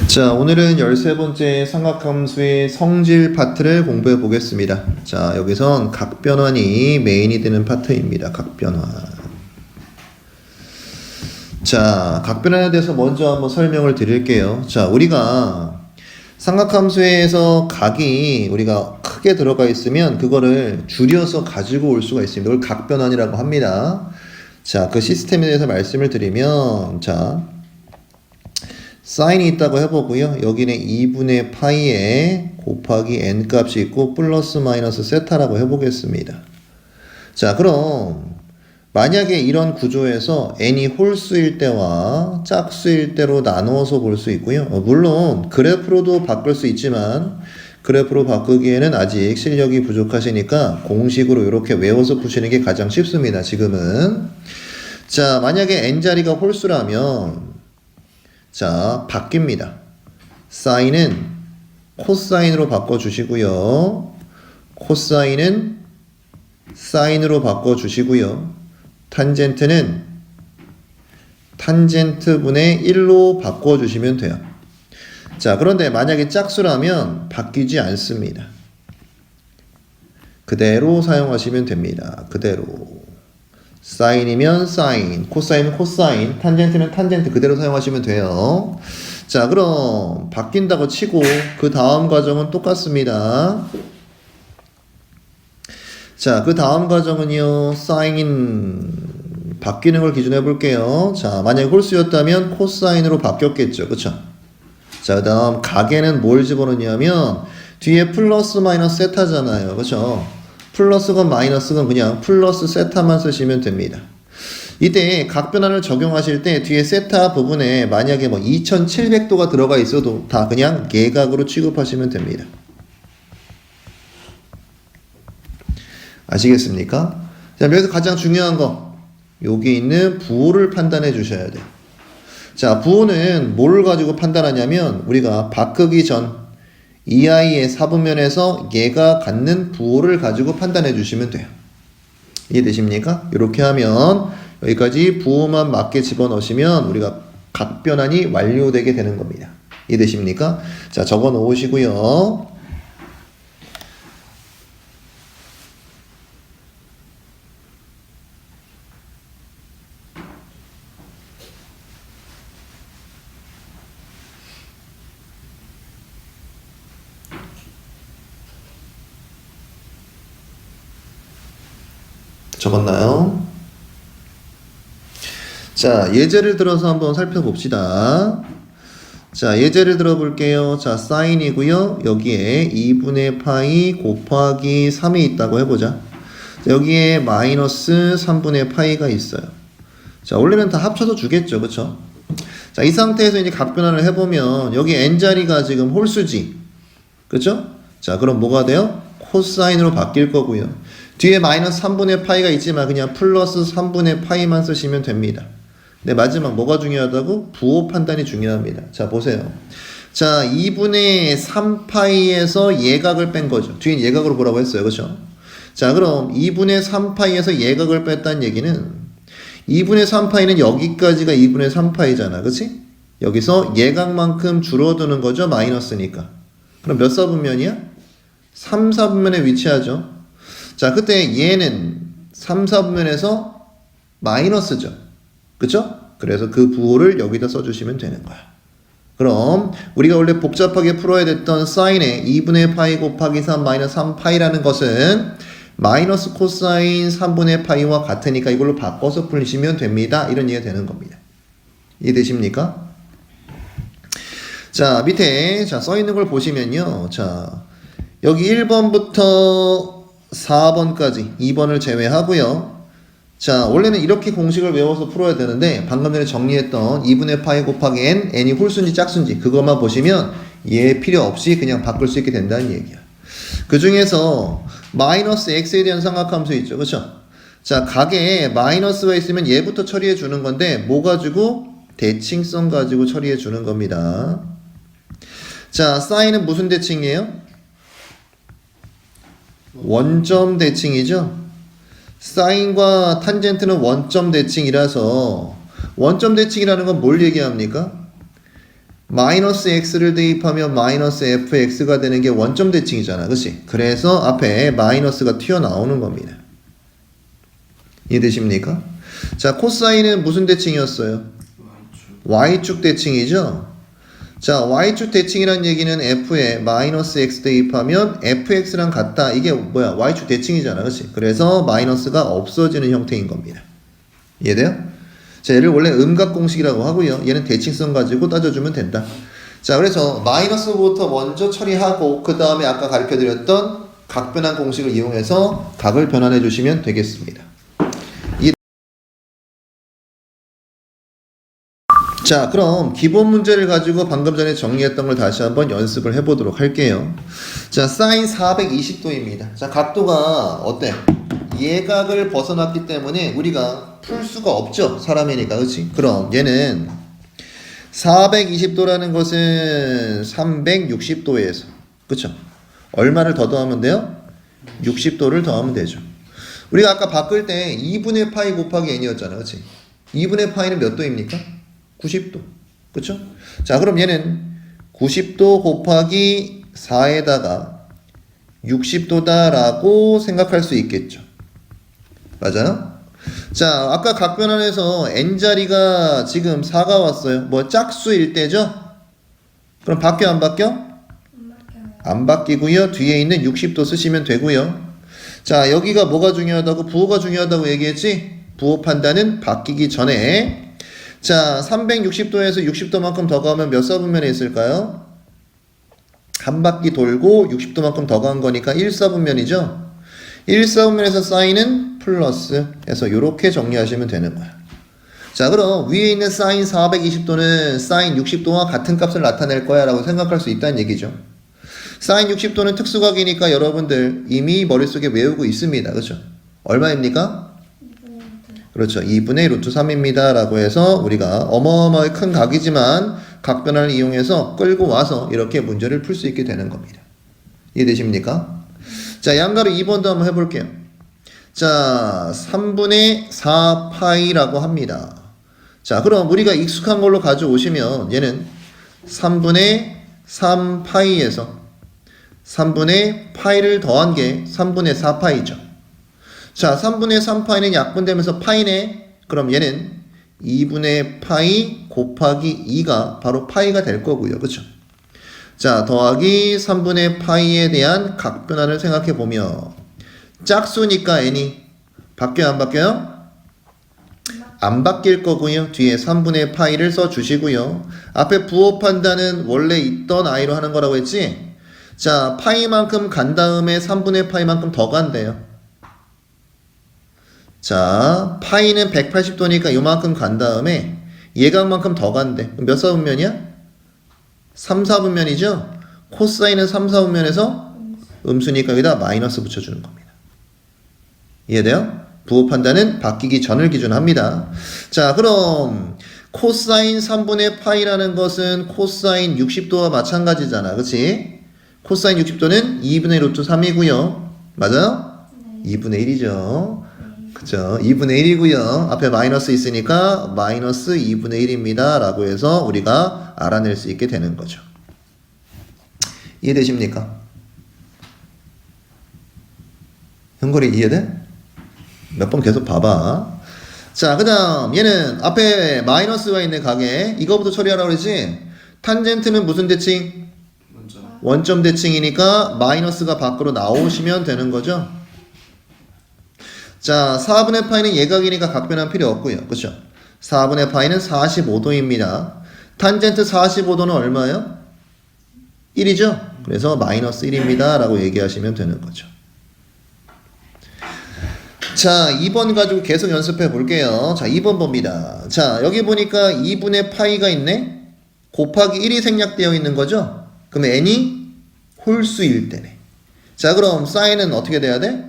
자, 오늘은 13번째 삼각함수의 성질 파트를 공부해 보겠습니다. 자, 여기선 각변환이 메인이 되는 파트입니다. 각변환. 자, 각변환에 대해서 먼저 한번 설명을 드릴게요. 자, 우리가 삼각함수에서 각이 우리가 크게 들어가 있으면 그거를 줄여서 가지고 올 수가 있습니다. 이걸 각변환이라고 합니다. 자, 그 시스템에 대해서 말씀을 드리면, 자, 사인이 있다고 해보고요. 여기는 2분의 파이에 곱하기 n 값이 있고 플러스 마이너스 세타라고 해보겠습니다. 자, 그럼 만약에 이런 구조에서 n이 홀수일 때와 짝수일 때로 나누어서 볼 수 있고요. 물론 그래프로도 바꿀 수 있지만 그래프로 바꾸기에는 아직 실력이 부족하시니까 공식으로 이렇게 외워서 푸시는 게 가장 쉽습니다. 지금은. 자, 만약에 n자리가 홀수라면 자, 바뀝니다. 사인은 코사인으로 바꿔주시고요. 코사인은 사인으로 바꿔주시고요. 탄젠트는 탄젠트분의 1로 바꿔주시면 돼요. 자, 그런데 만약에 짝수라면 바뀌지 않습니다. 그대로 사용하시면 됩니다. 그대로. 사인이면 사인, 코사인은 코사인, 탄젠트는 탄젠트 그대로 사용하시면 돼요. 자, 그럼 바뀐다고 치고 그 다음 과정은 똑같습니다. 자, 그 다음 과정은요, 사인 바뀌는 걸 기준으로 해볼게요. 자, 만약에 홀수였다면 코사인으로 바뀌었겠죠. 그쵸? 자, 그 다음 각에는 뭘 집어넣냐면 뒤에 플러스 마이너스 세타잖아요. 그쵸? 플러스건 마이너스건 그냥 플러스 세타만 쓰시면 됩니다. 이때 각변환을 적용하실 때 뒤에 세타 부분에 만약에 뭐 2700도가 들어가 있어도 다 그냥 예각으로 취급하시면 됩니다. 아시겠습니까? 자, 여기서 가장 중요한 거 여기 있는 부호를 판단해 주셔야 돼요. 자, 부호는 뭘 가지고 판단하냐면 우리가 바꾸기 전 EI의 사분면에서 얘가 갖는 부호를 가지고 판단해 주시면 돼요. 이해되십니까? 이렇게 하면 여기까지 부호만 맞게 집어넣으시면 우리가 각변환이 완료되게 되는 겁니다. 이해되십니까? 자, 적어 놓으시고요. 적었나요? 자, 예제를 들어서 한번 살펴봅시다. 자, 예제를 들어볼게요. 자, 사인이고요. 여기에 2분의 파이 곱하기 3이 있다고 해보자. 자, 여기에 마이너스 3분의 파이가 있어요. 자, 원래는 다 합쳐서 주겠죠. 그쵸? 자, 이 상태에서 이제 각변환을 해보면 여기 n자리가 지금 홀수지. 그쵸? 자, 그럼 뭐가 돼요? 코사인으로 바뀔 거고요. 뒤에 마이너스 3분의 파이가 있지만 그냥 플러스 3분의 파이만 쓰시면 됩니다. 네, 마지막 뭐가 중요하다고? 부호 판단이 중요합니다. 자, 보세요. 자, 2분의 3파이에서 예각을 뺀 거죠. 뒤에 예각으로 보라고 했어요. 그렇죠? 자, 그럼 2분의 3파이에서 예각을 뺐다는 얘기는 2분의 3파이는 여기까지가 2분의 3파이잖아. 그치? 여기서 예각만큼 줄어드는 거죠. 마이너스니까. 그럼 몇 사분면이야? 3, 4분면에 위치하죠. 자, 그때 얘는 3, 4분면에서 마이너스죠. 그쵸? 그래서 그 부호를 여기다 써주시면 되는 거야. 그럼 우리가 원래 복잡하게 풀어야 됐던 사인의 2분의 파이 곱하기 3 마이너스 3파이라는 것은 마이너스 코사인 3분의 파이와 같으니까 이걸로 바꿔서 풀시면 됩니다. 이런 이해가 되는 겁니다. 이해되십니까? 자, 밑에 자 써있는 걸 보시면요. 자, 여기 1번부터 4번까지 2번을 제외하고요. 자, 원래는 이렇게 공식을 외워서 풀어야 되는데 방금 전에 정리했던 2분의 파이 곱하기 n, n이 홀수인지 짝수인지 그것만 보시면 얘 필요 없이 그냥 바꿀 수 있게 된다는 얘기야. 그 중에서 마이너스 x에 대한 삼각함수 있죠. 그쵸? 자, 각에 마이너스가 있으면 얘부터 처리해 주는 건데 뭐 가지고? 대칭성 가지고 처리해 주는 겁니다. 자, 사인은 무슨 대칭이에요? 원점 대칭이죠. 사인과 탄젠트는 원점 대칭이라서 원점 대칭이라는 건 뭘 얘기합니까? 마이너스 x를 대입하면 마이너스 fx가 되는 게 원점 대칭이잖아. 그치? 그래서 앞에 마이너스가 튀어나오는 겁니다. 이해되십니까? 자, 코사인은 무슨 대칭이었어요? y축 대칭이죠? 자, y축 대칭이란 얘기는 f에 마이너스 x 대입하면 fx랑 같다. 이게 뭐야? y축 대칭이잖아. 그치? 그래서 마이너스가 없어지는 형태인 겁니다. 이해돼요? 자, 얘를 원래 음각 공식이라고 하고요. 얘는 대칭성 가지고 따져주면 된다. 자, 그래서 마이너스부터 먼저 처리하고 그 다음에 아까 가르쳐드렸던 각변환 공식을 이용해서 각을 변환해 주시면 되겠습니다. 자, 그럼 기본 문제를 가지고 방금 전에 정리했던 걸 다시 한번 연습을 해보도록 할게요. 자, 사인 420도입니다. 자, 각도가 어때? 예각을 벗어났기 때문에 우리가 풀 수가 없죠. 사람이니까. 그렇지? 그럼 얘는 420도라는 것은 360도에서 그쵸? 얼마를 더 더하면 돼요? 60도를 더하면 되죠. 우리가 아까 바꿀 때 2분의 파이 곱하기 n이었잖아. 그렇지? 2분의 파이는 몇 도입니까? 90도. 그쵸? 자, 그럼 얘는 90도 곱하기 4에다가 60도다라고 생각할 수 있겠죠. 맞아요? 자, 아까 각변환에서 n자리가 지금 4가 왔어요. 뭐 짝수일 때죠? 그럼 바뀌어 안 바뀌어? 안 바뀌고요. 뒤에 있는 60도 쓰시면 되고요. 자, 여기가 뭐가 중요하다고? 부호가 중요하다고 얘기했지? 부호 판단은 바뀌기 전에 자, 360도에서 60도만큼 더 가면 몇 사분면에 있을까요? 한 바퀴 돌고 60도만큼 더 간 거니까 1사분면이죠? 1사분면에서 사인은 플러스 해서 이렇게 정리하시면 되는 거야. 자, 그럼 위에 있는 사인 420도는 사인 60도와 같은 값을 나타낼 거야 라고 생각할 수 있다는 얘기죠. 사인 60도는 특수각이니까 여러분들 이미 머릿속에 외우고 있습니다. 그렇죠? 얼마입니까? 그렇죠. 2분의 루트 3입니다 라고 해서 우리가 어마어마하게 큰 각이지만 각변환을 이용해서 끌고 와서 이렇게 문제를 풀 수 있게 되는 겁니다. 이해되십니까? 자, 양가로 2번도 한번 해볼게요. 자, 3분의 4파이라고 합니다. 자, 그럼 우리가 익숙한 걸로 가져오시면 얘는 3분의 3파이에서 3분의 파이를 더한 게 3분의 4파이죠. 자, 3분의 3파이는 약분되면서 파이네. 그럼 얘는 2분의 파이 곱하기 2가 바로 파이가 될 거고요. 그쵸? 자, 더하기 3분의 파이에 대한 각변환을 생각해 보면 짝수니까 n이 바뀌어요? 안 바뀌어요? 안 바뀔 거고요. 뒤에 3분의 파이를 써주시고요. 앞에 부호 판단은 원래 있던 i로 하는 거라고 했지? 자, 파이만큼 간 다음에 3분의 파이만큼 더 간대요. 자, 파이는 180도니까 요만큼 간 다음에 예각만큼 더 간대. 몇 사분면이야? 3, 4분면이죠? 코사인은 3, 4분면에서 음수니까 여기다 마이너스 붙여주는 겁니다. 이해돼요? 부호 판단은 바뀌기 전을 기준합니다. 자, 그럼 코사인 3분의 파이라는 것은 코사인 60도와 마찬가지잖아. 그치? 코사인 60도는 2분의 루트 3이고요. 맞아요? 네. 2분의 1이죠. 그죠? 2분의 1이고요. 앞에 마이너스 있으니까 마이너스 2분의 1입니다. 라고 해서 우리가 알아낼 수 있게 되는 거죠. 이해되십니까? 형걸이 이해돼? 몇 번 계속 봐봐. 자, 그 다음 얘는 앞에 마이너스가 있는 각에 이거부터 처리하라고 그러지? 탄젠트는 무슨 대칭? 원점 대칭이니까 마이너스가 밖으로 나오시면 되는 거죠. 자, 4분의 파이는 예각이니까 각변환 필요 없고요. 그쵸? 4분의 파이는 45도입니다. 탄젠트 45도는 얼마예요? 1이죠? 그래서 마이너스 1입니다. 라고 얘기하시면 되는 거죠. 자, 2번 가지고 계속 연습해 볼게요. 자, 2번 봅니다. 자, 여기 보니까 2분의 파이가 있네? 곱하기 1이 생략되어 있는 거죠? 그럼 n이 홀수일 때네. 자, 그럼 사인은 어떻게 돼야 돼?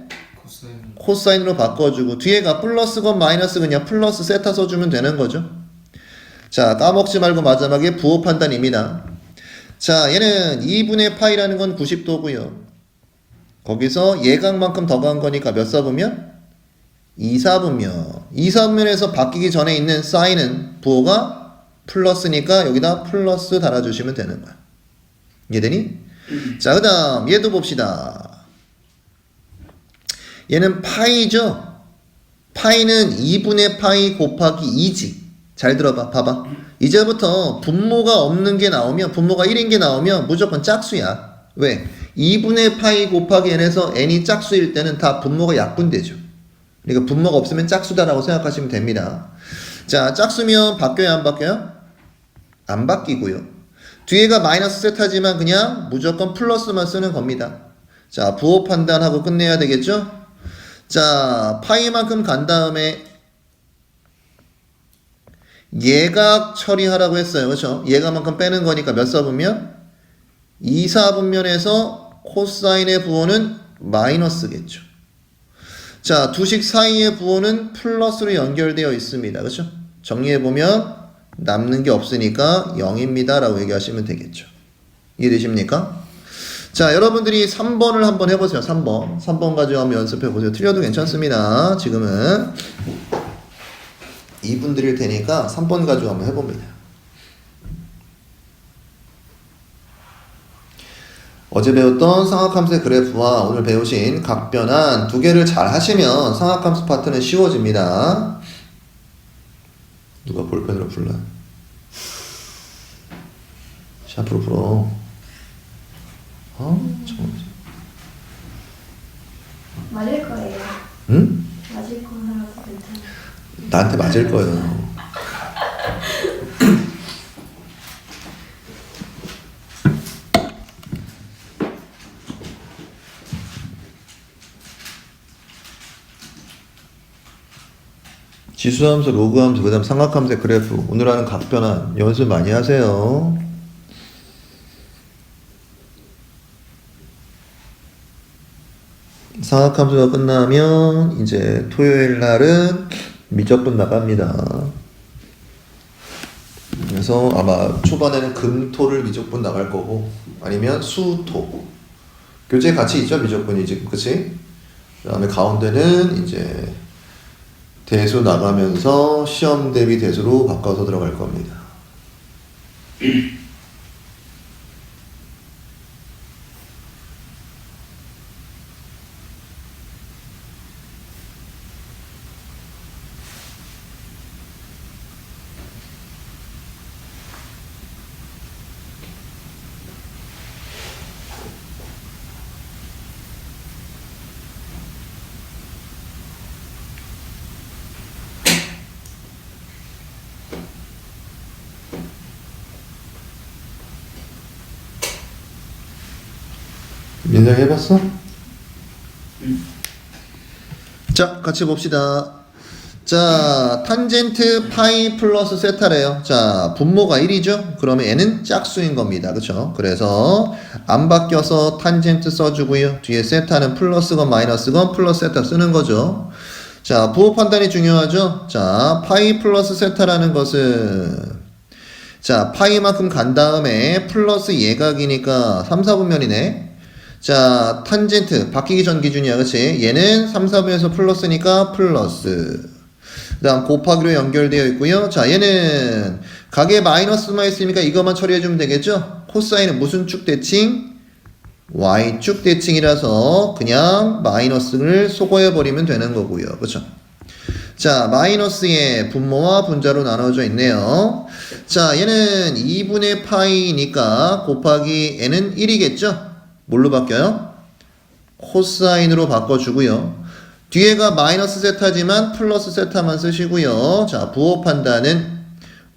코사인으로 바꿔주고 뒤에가 플러스건 마이너스건요. 플러스 세타 써주면 되는 거죠. 자, 까먹지 말고 마지막에 부호 판단입니다. 자, 얘는 2분의 파이라는 건 90도고요. 거기서 예각만큼 더 간 거니까 몇 사분면? 2사분면. 2사분면에서 바뀌기 전에 있는 사인은 부호가 플러스니까 여기다 플러스 달아주시면 되는 거야. 이해되니? 자, 그 다음 얘도 봅시다. 얘는 파이죠? 파이는 2분의 파이 곱하기 2지. 잘 들어봐. 봐봐. 이제부터 분모가 없는 게 나오면, 분모가 1인 게 나오면 무조건 짝수야. 왜? 2분의 파이 곱하기 n에서 n이 짝수일 때는 다 분모가 약분되죠. 그러니까 분모가 없으면 짝수다라고 생각하시면 됩니다. 자, 짝수면 바뀌어요, 안 바뀌어요? 안 바뀌고요. 뒤에가 마이너스 세타지만 그냥 무조건 플러스만 쓰는 겁니다. 자, 부호 판단하고 끝내야 되겠죠? 자, 파이만큼 간 다음에 예각 처리하라고 했어요. 그렇죠? 예각만큼 빼는 거니까 몇 사분면? 2사분면에서 코사인의 부호는 마이너스겠죠. 자, 두식 사이의 부호는 플러스로 연결되어 있습니다. 그렇죠? 정리해보면 남는 게 없으니까 0입니다 라고 얘기하시면 되겠죠. 이해되십니까? 자, 여러분들이 3번을 한번 해보세요. 3번 가지고 한번 연습해보세요. 틀려도 괜찮습니다. 지금은 2분 드릴 테니까 3번 가지고 한번 해봅니다. 어제 배웠던 상학함수의 그래프와 오늘 배우신 각변환 두 개를 잘 하시면 상학함수 파트는 쉬워집니다. 누가 볼펜으로 불러? 샤프로 불어. 참. 맞을 거예요. 응? 맞을 거라서 괜찮아요. 나한테 맞을 거예요. 지수함수, 로그함수, 그 다음 삼각함수의 그래프, 오늘 하는 각변환 연습 많이 하세요. 삼각함수가 끝나면 이제 토요일 날은 미적분 나갑니다. 그래서 아마 초반에는 금토를 미적분 나갈 거고 아니면 수토 교재 같이 있죠. 미적분이 지금 그치? 그 다음에 가운데는 이제 대수 나가면서 시험 대비 대수로 바꿔서 들어갈 겁니다. 민상 해봤어? 자, 같이 봅시다. 자, 탄젠트 파이 플러스 세타래요. 자, 분모가 1이죠? 그러면 얘는 짝수인 겁니다. 그쵸? 그래서 안 바뀌어서 탄젠트 써주고요. 뒤에 세타는 플러스건 마이너스건 플러스 세타 쓰는 거죠. 자, 부호 판단이 중요하죠? 자, 파이 플러스 세타라는 것은 자, 파이만큼 간 다음에 플러스 예각이니까 3, 4분면이네. 자, 탄젠트 바뀌기 전 기준이야. 그치? 얘는 3, 4분에서 플러스니까 플러스. 그 다음 곱하기로 연결되어 있고요. 자, 얘는 각에 마이너스만 있으니까 이것만 처리해주면 되겠죠? 코사인은 무슨 축 대칭? Y축 대칭이라서 그냥 마이너스를 소거해버리면 되는 거고요. 그쵸? 자, 마이너스의 분모와 분자로 나눠져 있네요. 자, 얘는 2분의 파이니까 곱하기 n은 1이겠죠? 뭘로 바뀌어요? 코사인으로 바꿔주고요. 뒤에가 마이너스 세타지만 플러스 세타만 쓰시고요. 자, 부호 판단은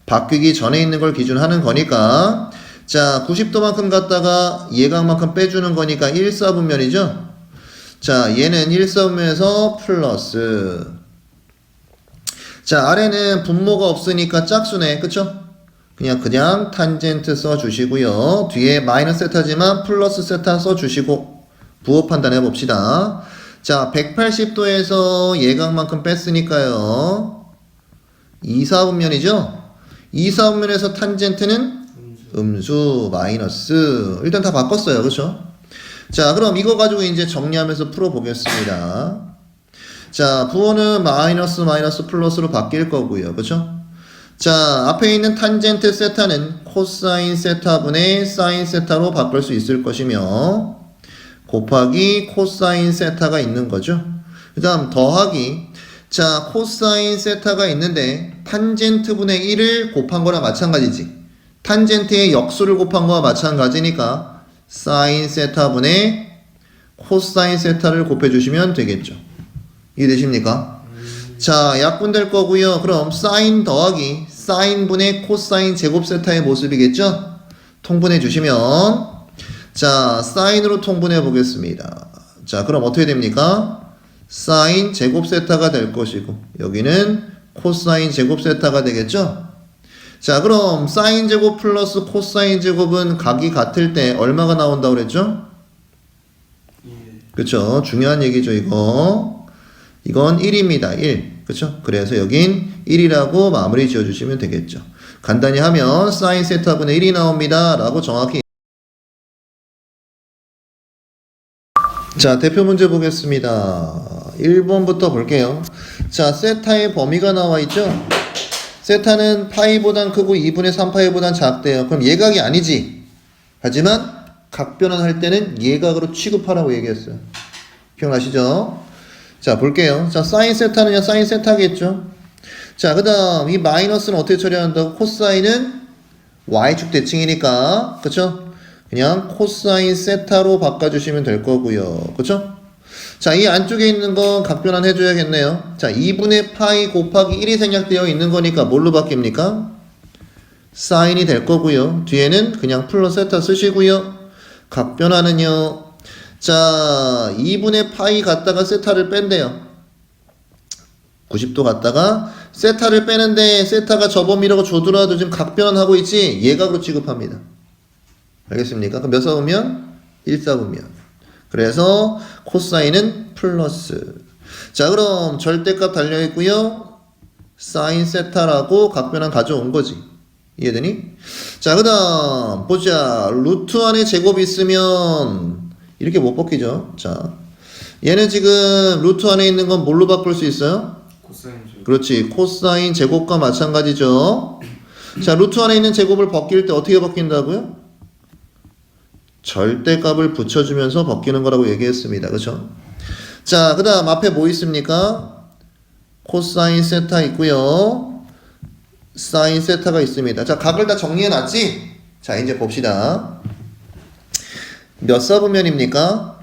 바뀌기 전에 있는 걸 기준하는 거니까 자, 90도만큼 갖다가 예각만큼 빼주는 거니까 1사분면이죠? 자, 얘는 1사분면에서 플러스. 자, 아래는 분모가 없으니까 짝수네. 그쵸? 그냥 탄젠트 써주시고요. 뒤에 마이너스 세타지만 플러스 세타 써주시고 부호 판단해 봅시다. 자, 180도에서 예각만큼 뺐으니까요. 2사분면이죠? 2사분면에서 탄젠트는 음수 마이너스. 일단 다 바꿨어요. 그렇죠? 자, 그럼 이거 가지고 이제 정리하면서 풀어보겠습니다. 자, 부호는 마이너스 플러스로 바뀔 거고요. 그렇죠? 자, 앞에 있는 탄젠트 세타는 코사인 세타분의 사인 세타로 바꿀 수 있을 것이며 곱하기 코사인 세타가 있는 거죠. 그 다음 더하기. 자, 코사인 세타가 있는데 탄젠트분의 1을 곱한 거랑 마찬가지지. 탄젠트의 역수를 곱한 거와 마찬가지니까 사인 세타분의 코사인 세타를 곱해주시면 되겠죠. 이해되십니까? 자, 약분될 거고요. 그럼 사인 더하기 사인분의 코사인 제곱 세타의 모습이겠죠? 통분해 주시면 자, 사인으로 통분해 보겠습니다. 자, 그럼 어떻게 됩니까? 사인 제곱 세타가 될 것이고 여기는 코사인 제곱 세타가 되겠죠? 자, 그럼 사인 제곱 플러스 코사인 제곱은 각이 같을 때 얼마가 나온다고 그랬죠? 그쵸? 중요한 얘기죠, 이거. 이건 1입니다. 1. 그쵸? 그래서 여긴 1이라고 마무리 지어주시면 되겠죠. 간단히 하면 사인 세타분의 1이 나옵니다. 라고 정확히. 자, 대표 문제 보겠습니다. 1번부터 볼게요. 자, 세타의 범위가 나와 있죠? 세타는 파이보단 크고 2분의 3파이보단 작대요. 그럼 예각이 아니지. 하지만 각변환할 때는 예각으로 취급하라고 얘기했어요. 기억나시죠? 자, 볼게요. 자, 사인 세타는요, 사인 세타겠죠? 자, 그 다음, 이 마이너스는 어떻게 처리한다고? 코사인은 y축 대칭이니까, 그쵸? 그냥 코사인 세타로 바꿔주시면 될 거고요. 그쵸? 자, 이 안쪽에 있는 건 각변환 해줘야겠네요. 자, 2분의 파이 곱하기 1이 생략되어 있는 거니까 뭘로 바뀝니까? 사인이 될 거고요. 뒤에는 그냥 플러스 세타 쓰시고요. 각변환은요. 자, 2분의 파이 갖다가 세타를 뺀대요. 90도 갖다가 세타를 빼는데 세타가 저 범위라고 줘두라도 지금 각변환하고 있지 예각으로 취급합니다. 알겠습니까? 그럼 몇 사분면? 1사분면. 그래서 코사인은 플러스. 자, 그럼 절대값 달려있고요. 사인 세타라고 각변환 가져온 거지. 이해되니? 자, 그 다음 보자. 루트 안에 제곱이 있으면 이렇게 못 벗기죠. 자, 얘는 지금 루트 안에 있는 건 뭘로 바꿀 수 있어요? 코사인 제곱. 그렇지. 코사인 제곱과 마찬가지죠. 자, 루트 안에 있는 제곱을 벗길 때 어떻게 벗긴다고요? 절대값을 붙여주면서 벗기는 거라고 얘기했습니다. 그렇죠? 자, 그 다음 앞에 뭐 있습니까? 코사인 세타 있고요. 사인 세타가 있습니다. 자, 각을 다 정리해 놨지? 자, 이제 봅시다. 몇 사분면입니까?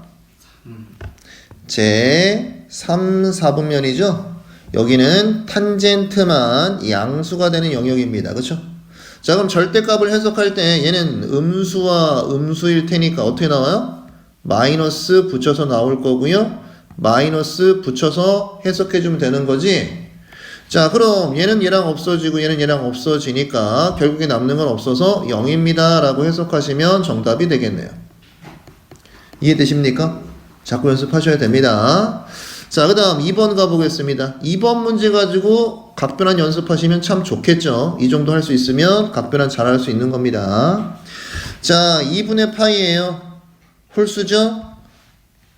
제 3, 4분면이죠? 여기는 탄젠트만 양수가 되는 영역입니다. 그렇죠? 자, 그럼 절대값을 해석할 때 얘는 음수와 음수일 테니까 어떻게 나와요? 마이너스 붙여서 나올 거고요. 마이너스 붙여서 해석해주면 되는 거지. 자, 그럼 얘는 얘랑 없어지고 얘는 얘랑 없어지니까 결국에 남는 건 없어서 0입니다 라고 해석하시면 정답이 되겠네요. 이해되십니까? 자꾸 연습하셔야 됩니다. 자, 그 다음 2번 가보겠습니다. 2번 문제 가지고 각변환 연습하시면 참 좋겠죠. 이 정도 할 수 있으면 각변환 잘 할 수 있는 겁니다. 자, 2분의 파이예요. 홀수죠?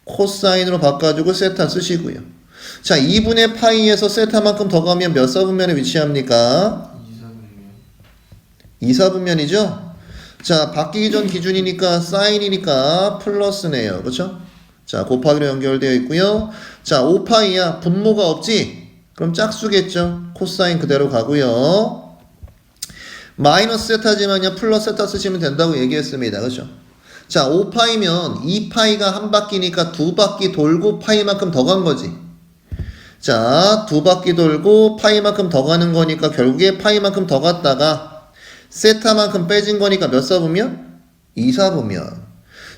코사인으로 바꿔주고 세타 쓰시고요. 자, 2분의 파이에서 세타만큼 더 가면 몇 사분면에 위치합니까? 2사분면이죠? 자, 바뀌기 전 기준이니까 사인이니까 플러스네요. 그렇죠? 자, 곱하기로 연결되어 있고요. 자, 5파이야. 분모가 없지? 그럼 짝수겠죠? 코사인 그대로 가고요. 마이너스 세타지만요. 플러스 세타 쓰시면 된다고 얘기했습니다. 그렇죠? 자, 5파이면 2파이가 한 바퀴니까 두 바퀴 돌고 파이만큼 더 간 거지. 자, 두 바퀴 돌고 파이만큼 더 가는 거니까 결국에 파이만큼 더 갔다가 세타만큼 빼진 거니까 몇 사분면? 2사분면.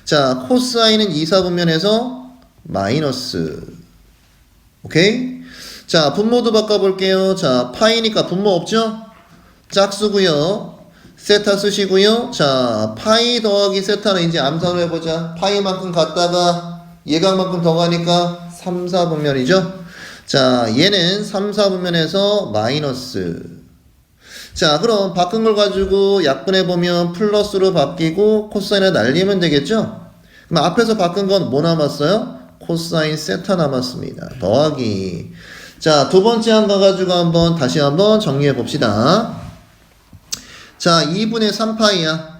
자, 코사인은 2사분면에서 마이너스. 오케이? 자, 분모도 바꿔볼게요. 자, 파이니까 분모 없죠? 짝수고요. 세타 쓰시고요. 자, 파이 더하기 세타는 이제 암산을 해보자. 파이만큼 갔다가 예각만큼 더 가니까 3, 4분면이죠? 자, 얘는 3, 4분면에서 마이너스. 자, 그럼 바꾼 걸 가지고 약분해보면 플러스로 바뀌고 코사인을 날리면 되겠죠? 그럼 앞에서 바꾼 건 뭐 남았어요? 코사인 세타 남았습니다. 더하기. 자, 두 번째 한 거 가지고 다시 한번 정리해 봅시다. 자, 2분의 3파이야.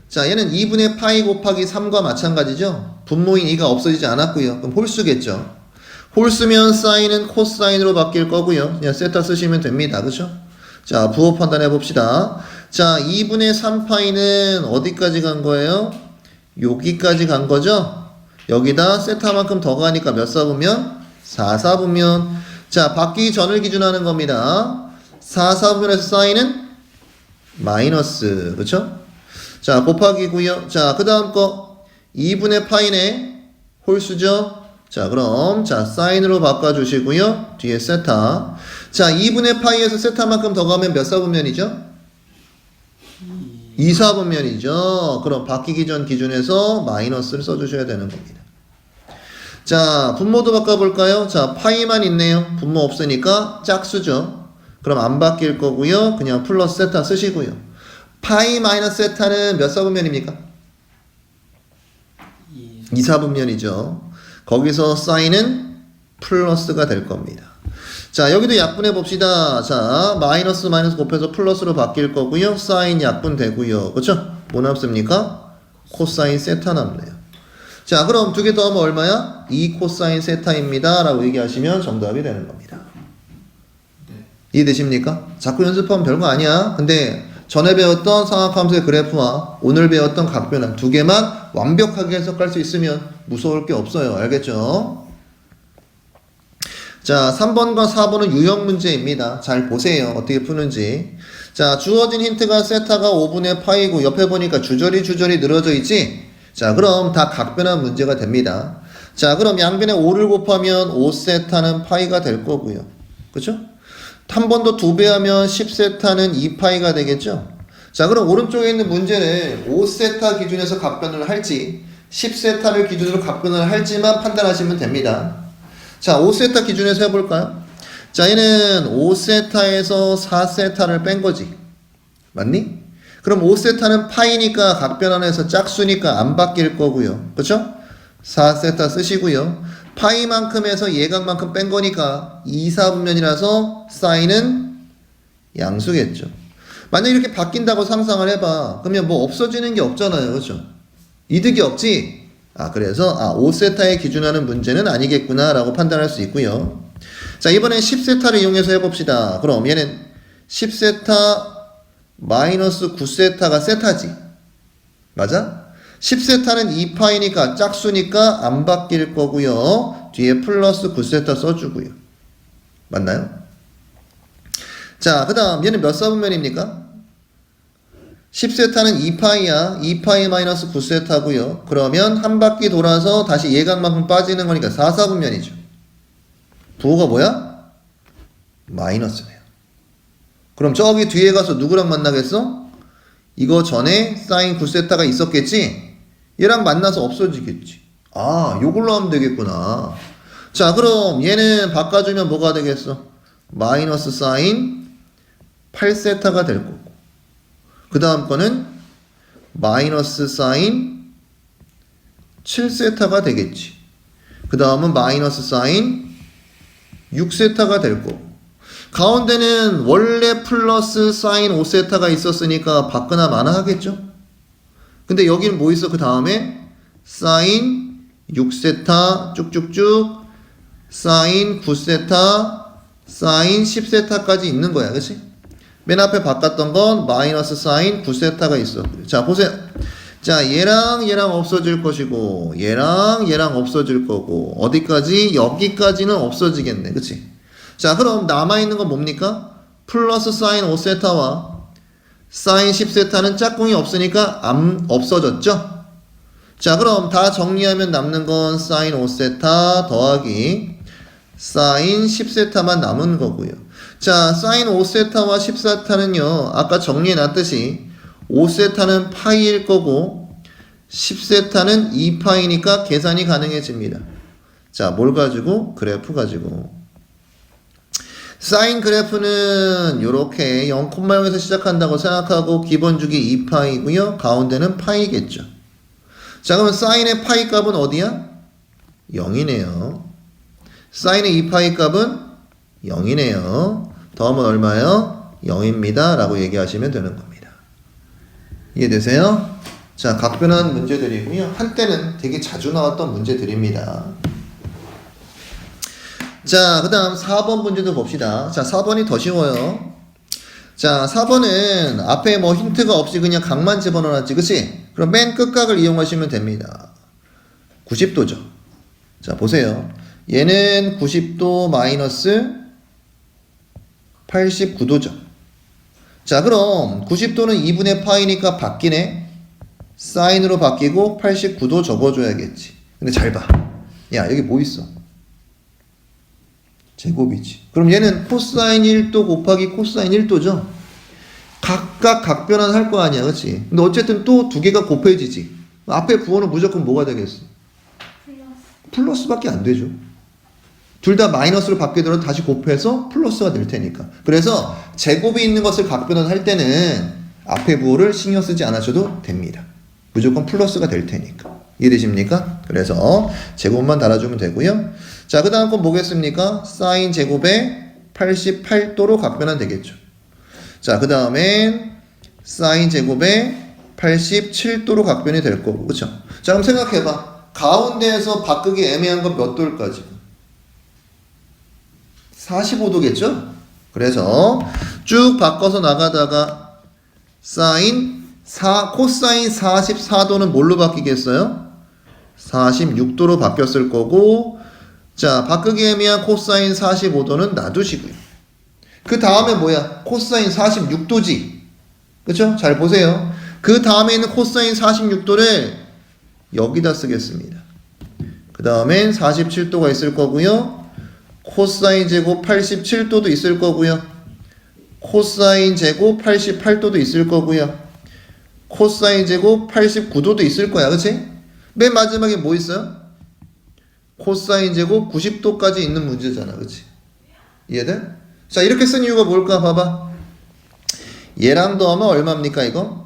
자, 얘는 2분의 파이 곱하기 3과 마찬가지죠. 분모인 2가 없어지지 않았고요. 그럼 홀수겠죠. 홀수면 사인은 코사인으로 바뀔 거고요. 그냥 세타 쓰시면 됩니다. 그죠? 자, 부호 판단해 봅시다. 자, 2분의 3파이는 어디까지 간 거예요? 여기까지 간 거죠? 여기다 세타만큼 더 가니까 몇 사분면? 4사분면. 자, 바뀌기 전을 기준하는 겁니다. 4사분면에서 사인은 마이너스. 그쵸? 자, 곱하기고요. 자, 그 다음 거 2분의 파이네. 홀수죠? 자, 그럼 자 사인으로 바꿔주시고요. 뒤에 세타. 자, 2분의 파이에서 세타만큼 더 가면 몇 사분면이죠? 2사분면이죠. 그럼 바뀌기 전 기준에서 마이너스를 써주셔야 되는 겁니다. 자, 분모도 바꿔볼까요? 자, 파이만 있네요. 분모 없으니까 짝수죠. 그럼 안 바뀔 거고요. 그냥 플러스 세타 쓰시고요. 파이 마이너스 세타는 몇 사분면입니까? 2사분면이죠. 거기서 사인은 플러스가 될 겁니다. 자, 여기도 약분해 봅시다. 자, 마이너스 곱해서 플러스로 바뀔 거고요. 사인 약분 되고요. 그렇죠? 뭐 남습니까? 코사인 세타 남네요. 자, 그럼 두 개 더하면 얼마야? 2 코사인 세타입니다. 라고 얘기하시면 정답이 되는 겁니다. 이해되십니까? 자꾸 연습하면 별거 아니야. 근데 전에 배웠던 상학함수의 그래프와 오늘 배웠던 각변환 두 개만 완벽하게 해석할 수 있으면 무서울 게 없어요. 알겠죠? 자, 3번과 4번은 유형 문제입니다. 잘 보세요. 어떻게 푸는지. 자, 주어진 힌트가 세타가 5분의 파이고 옆에 보니까 주저리 늘어져 있지? 자, 그럼 다 각변환 문제가 됩니다. 자, 그럼 양변에 5를 곱하면 5세타는 파이가 될 거고요. 그쵸? 한 번 더 2배 하면 10세타는 2파이가 되겠죠? 자, 그럼 오른쪽에 있는 문제는 5세타 기준에서 각변을 할지 10세타를 기준으로 각변을 할지만 판단하시면 됩니다. 자, 5세타 기준에서 해볼까요? 자, 얘는 5세타에서 4세타를 뺀 거지. 맞니? 그럼 5세타는 파이니까 각변환해서 짝수니까 안 바뀔 거고요. 그쵸? 4세타 쓰시고요. 파이만큼에서 예각만큼 뺀 거니까 2사분면이라서 사인은 양수겠죠. 만약 이렇게 바뀐다고 상상을 해봐. 그러면 뭐 없어지는 게 없잖아요. 그렇죠? 이득이 없지? 그래서 5세타에 기준하는 문제는 아니겠구나 라고 판단할 수 있고요. 자, 이번엔 10세타를 이용해서 해봅시다. 그럼 얘는 10세타 마이너스 9세타가 세타지. 맞아? 10세타는 2파이니까 짝수니까 안 바뀔 거고요. 뒤에 플러스 9세타 써주고요. 맞나요? 자, 그 다음 얘는 몇 사분면입니까? 10세타는 2파이야. 2파이 마이너스 9세타고요. 그러면 한 바퀴 돌아서 다시 예각만큼 빠지는 거니까 4사분면이죠. 부호가 뭐야? 마이너스네요. 그럼 저기 뒤에 가서 누구랑 만나겠어? 이거 전에 사인 9세타가 있었겠지? 얘랑 만나서 없어지겠지. 요걸로 하면 되겠구나. 자, 그럼 얘는 바꿔주면 뭐가 되겠어? 마이너스 사인 8세타가 될 거고. 그 다음 거는 마이너스 사인 7세타가 되겠지. 그 다음은 마이너스 사인 6세타가 될 거고. 가운데는 원래 플러스 사인 5세타가 있었으니까 받거나 마나 하겠죠? 근데 여기는 뭐 있어? 그 다음에 사인 6세타 쭉쭉쭉 사인 9세타 사인 10세타까지 있는 거야. 그치? 맨 앞에 바꿨던 건 마이너스 사인 9세타가 있어. 자, 보세요. 자, 얘랑 없어질 것이고 얘랑 없어질 거고 어디까지? 여기까지는 없어지겠네. 그치? 자, 그럼 남아있는 건 뭡니까? 플러스 사인 5세타와 사인 10세타는 짝꿍이 없으니까 없어졌죠? 자, 그럼 다 정리하면 남는 건 사인 5세타 더하기 사인 10세타만 남은 거고요. 자, 사인 5세타와 10세타는요, 아까 정리해놨듯이 5세타는 파이일 거고 10세타는 2파이니까 계산이 가능해집니다. 자, 뭘 가지고? 그래프 가지고. 사인 그래프는 이렇게 0,0에서 시작한다고 생각하고 기본 주기 2파이고요. 가운데는 파이겠죠. 자, 그러면 사인의 파이 값은 어디야? 0이네요. 사인의 2파이 값은 0이네요. 더하면 얼마요? 0입니다. 라고 얘기하시면 되는 겁니다. 이해되세요? 자, 각변한 문제들이고요. 한때는 되게 자주 나왔던 문제들입니다. 자, 그 다음 4번 문제도 봅시다. 자, 4번이 더 쉬워요. 자, 4번은 앞에 뭐 힌트가 없이 그냥 각만 집어넣어놨지, 그치? 그럼 맨 끝각을 이용하시면 됩니다. 90도죠. 자, 보세요. 얘는 90도 마이너스 89도죠. 자, 그럼 90도는 2분의 파이니까 바뀌네. 사인으로 바뀌고 89도 적어줘야겠지. 근데 잘 봐. 야, 여기 뭐 있어? 제곱이지. 그럼 얘는 코사인 1도 곱하기 코사인 1도죠? 각각 각변환 할 거 아니야, 그치? 근데 어쨌든 또 두 개가 곱해지지. 앞에 부호는 무조건 뭐가 되겠어? 플러스밖에 안 되죠. 둘 다 마이너스로 바뀌더라도 다시 곱해서 플러스가 될 테니까. 그래서 제곱이 있는 것을 각변환 할 때는 앞에 부호를 신경 쓰지 않으셔도 됩니다. 무조건 플러스가 될 테니까. 이해되십니까? 그래서 제곱만 달아주면 되고요. 자, 그 다음 건 뭐겠습니까? 사인 제곱에 88도로 각변환 되겠죠. 자, 그 다음엔 사인 제곱에 87도로 각변이 될 거고, 그쵸? 자, 그럼 생각해봐. 가운데에서 바꾸기 애매한 건 몇 도일까, 지금? 45도겠죠? 그래서 쭉 바꿔서 나가다가 코사인 44도는 뭘로 바뀌겠어요? 46도로 바뀌었을 거고, 자, 바꾸기 애매한 코사인 45도는 놔두시고요. 그 다음에 뭐야? 코사인 46도지. 그쵸? 잘 보세요. 그 다음에 있는 코사인 46도를 여기다 쓰겠습니다. 그 다음엔 47도가 있을 거고요. 코사인 제곱 87도도 있을 거고요. 코사인 제곱 88도도 있을 거고요. 코사인 제곱 89도도 있을 거야. 그치? 맨 마지막에 뭐 있어요? 코사인 제곱 90도까지 있는 문제잖아. 그치? 이해돼? 자, 이렇게 쓴 이유가 뭘까? 봐봐. 얘랑 더하면 얼마입니까, 이거?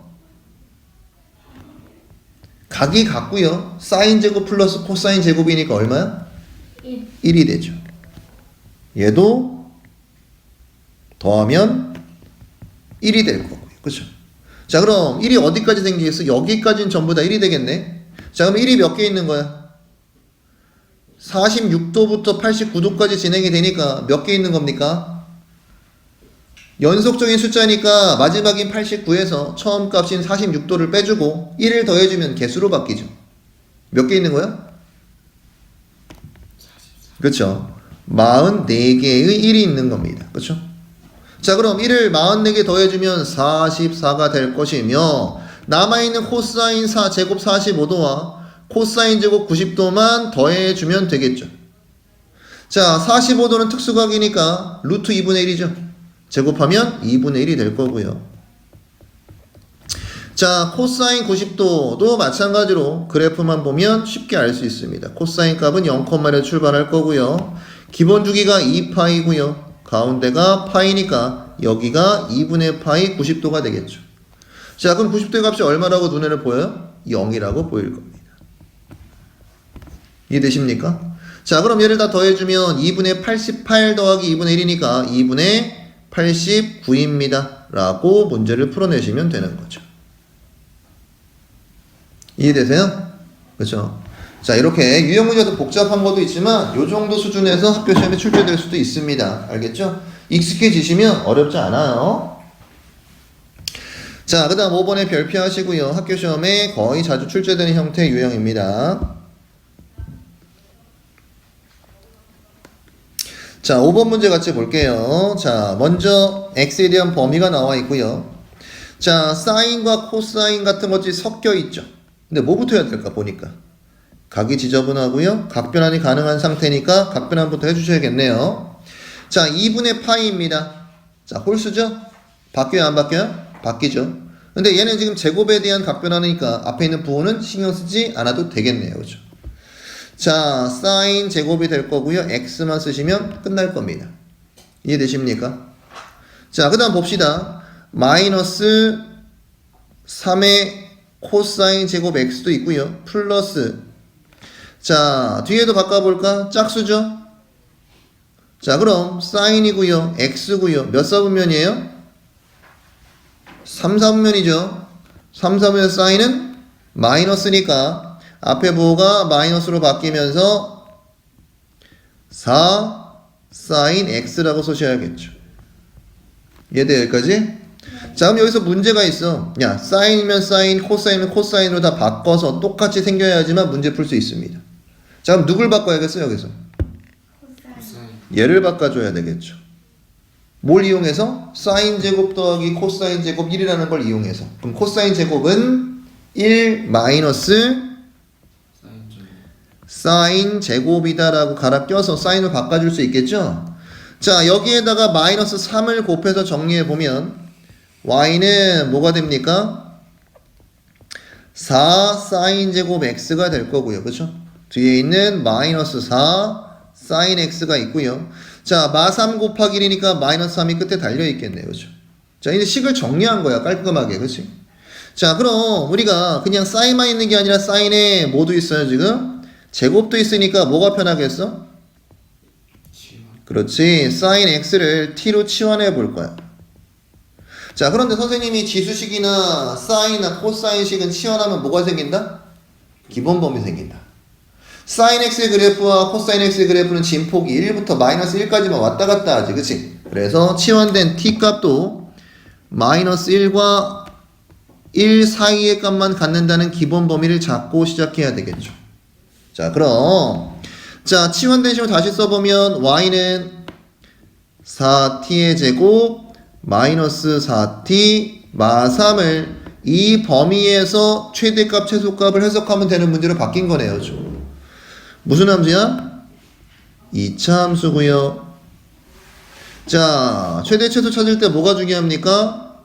각이 같고요. 사인 제곱 플러스 코사인 제곱이니까 얼마야? 1이 되죠. 얘도 더하면 1이 될 거고요. 그쵸? 자, 그럼 1이 어디까지 생기겠어? 여기까지는 전부 다 1이 되겠네. 자, 그럼 1이 몇 개 있는 거야? 46도부터 89도까지 진행이 되니까 몇 개 있는 겁니까? 연속적인 숫자니까 마지막인 89에서 처음 값인 46도를 빼주고 1을 더해주면 개수로 바뀌죠. 몇 개 있는 거야? 그렇죠. 44개의 1이 있는 겁니다. 그렇죠? 자, 그럼 1을 44개 더해주면 44가 될 것이며 남아있는 코사인 4 제곱 45도와 코사인 제곱 90도만 더해주면 되겠죠. 자, 45도는 특수각이니까 루트 2분의 1이죠. 제곱하면 2분의 1이 될 거고요. 자, 코사인 90도도 마찬가지로 그래프만 보면 쉽게 알 수 있습니다. 코사인 값은 0,1에 출발할 거고요. 기본 주기가 2파이고요. 가운데가 파이니까 여기가 2분의 파이 90도가 되겠죠. 자, 그럼 90도의 값이 얼마라고 눈에는 보여요? 0이라고 보일 겁니다. 이해되십니까? 자, 그럼 얘를 다 더해주면 2분의 88 더하기 2분의 1이니까 2분의 89입니다. 라고 문제를 풀어내시면 되는 거죠. 이해되세요? 그렇죠? 자, 이렇게 유형 문제도 복잡한 것도 있지만 요 정도 수준에서 학교 시험에 출제될 수도 있습니다. 알겠죠? 익숙해지시면 어렵지 않아요. 자, 그 다음 5번에 별표하시고요. 학교 시험에 거의 자주 출제되는 형태의 유형입니다. 자, 5번 문제 같이 볼게요. 자, 먼저 x에 대한 범위가 나와 있고요. 자, 사인과 코사인 같은 것들이 섞여 있죠. 근데 뭐부터 해야 될까 보니까 각이 지저분하고요. 각변환이 가능한 상태니까 각변환부터 해주셔야겠네요. 자, 2분의 파이입니다. 자, 홀수죠? 바뀌어요, 안 바뀌어요? 바뀌죠. 근데 얘는 지금 제곱에 대한 각변환이니까 앞에 있는 부호는 신경 쓰지 않아도 되겠네요. 그렇죠? 자, 사인 제곱이 될 거고요. x만 쓰시면 끝날 겁니다. 이해되십니까? 자, 그 다음 봅시다. 마이너스 3의 코사인 제곱 x도 있고요. 플러스, 자, 뒤에도 바꿔볼까? 짝수죠? 자, 그럼 사인이고요. x고요. 몇 사분면이에요? 3사분면이죠. 3, 3분의 사인은 마이너스니까 앞에 부호가 마이너스로 바뀌면서 4 사인 x라고 쓰셔야겠죠. 이해돼요 여기까지? 자 그럼 여기서 문제가 있어. 야 사인이면 사인, 코사인이면 코사인으로 다 바꿔서 똑같이 생겨야지만 문제 풀 수 있습니다. 자 그럼 누굴 바꿔야겠어요 여기서? 얘를 바꿔줘야 되겠죠. 뭘 이용해서? 사인 제곱 더하기 코사인 제곱 1이라는 걸 이용해서. 그럼 코사인 제곱은 1 마이너스 사인 제곱이다라고 갈아 껴서 사인을 바꿔줄 수 있겠죠? 자 여기에다가 마이너스 3을 곱해서 정리해보면 y는 뭐가 됩니까? 4 사인 제곱 x가 될 거고요. 그쵸? 뒤에 있는 마이너스 4 사인 x가 있고요. 자 마 3 곱하기 1이니까 마이너스 3이 끝에 달려있겠네요. 그쵸? 자 이제 식을 정리한 거야 깔끔하게. 그치? 자 그럼 우리가 그냥 사인만 있는 게 아니라 사인에 뭐도 있어요 지금? 제곱도 있으니까 뭐가 편하겠어? 그렇지. 사인 x를 t로 치환해 볼 거야. 자 그런데 선생님이 지수식이나 사인이나 코사인식은 치환하면 뭐가 생긴다? 기본범위 생긴다. 사인 x의 그래프와 코사인 x의 그래프는 진폭이 1부터 마이너스 1까지만 왔다 갔다 하지. 그치? 그래서 치환된 t 값도 마이너스 1과 1 사이의 값만 갖는다는 기본 범위를 잡고 시작해야 되겠죠. 자 그럼 자 치환된 식으로 다시 써보면 y는 4t의 제곱 마이너스 4t 마 3을 이 범위에서 최대값 최소값을 해석하면 되는 문제로 바뀐 거네요. 무슨 함수야? 2차 함수고요. 자 최대 최소 찾을 때 뭐가 중요합니까?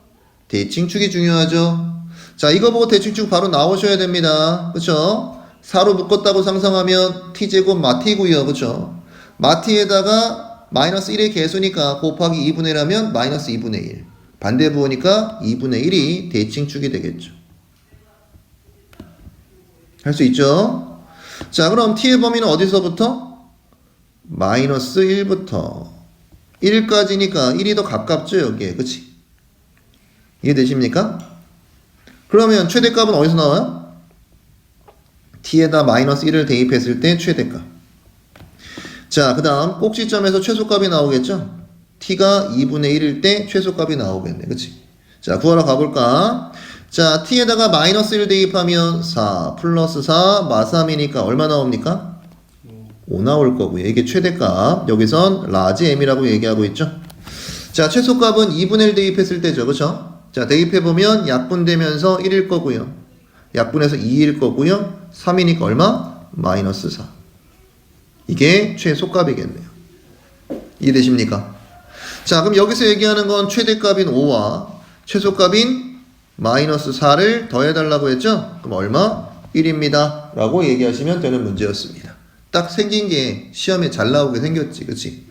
대칭축이 중요하죠. 자 이거 보고 대칭축 바로 나오셔야 됩니다. 그쵸? 4로 묶었다고 상상하면 t제곱 마t고요. 그쵸? 마t에다가 마이너스 1의 개수니까 곱하기 2분의 1하면 마이너스 2분의 1. 반대 부호니까 2분의 1이 대칭축이 되겠죠. 할 수 있죠? 자 그럼 t의 범위는 어디서부터? 마이너스 1부터 1까지니까 1이 더 가깝죠 여기에. 그치? 이해되십니까? 그러면 최대값은 어디서 나와요? t에다 마이너스 1을 대입했을 때 최대값. 자 그 다음 꼭지점에서 최소값이 나오겠죠? t가 2분의 1일 때 최소값이 나오겠네. 그치? 자 구하러 가볼까? 자 t에다가 마이너스 1 대입하면 4 플러스 4 마 3이니까 얼마 나옵니까? 5 나올 거고요. 이게 최대값. 여기선 라지 m이라고 얘기하고 있죠. 자 최소값은 2분의 1 대입했을 때죠. 그쵸? 자 대입해보면 약분되면서 1일 거고요. 약분해서 2일 거고요. 3이니까 얼마? 마이너스 4. 이게 최소값이겠네요. 이해되십니까? 자 그럼 여기서 얘기하는 건 최대값인 5와 최소값인 마이너스 4를 더해달라고 했죠? 그럼 얼마? 1입니다 라고 얘기하시면 되는 문제였습니다. 딱 생긴 게 시험에 잘 나오게 생겼지. 그치?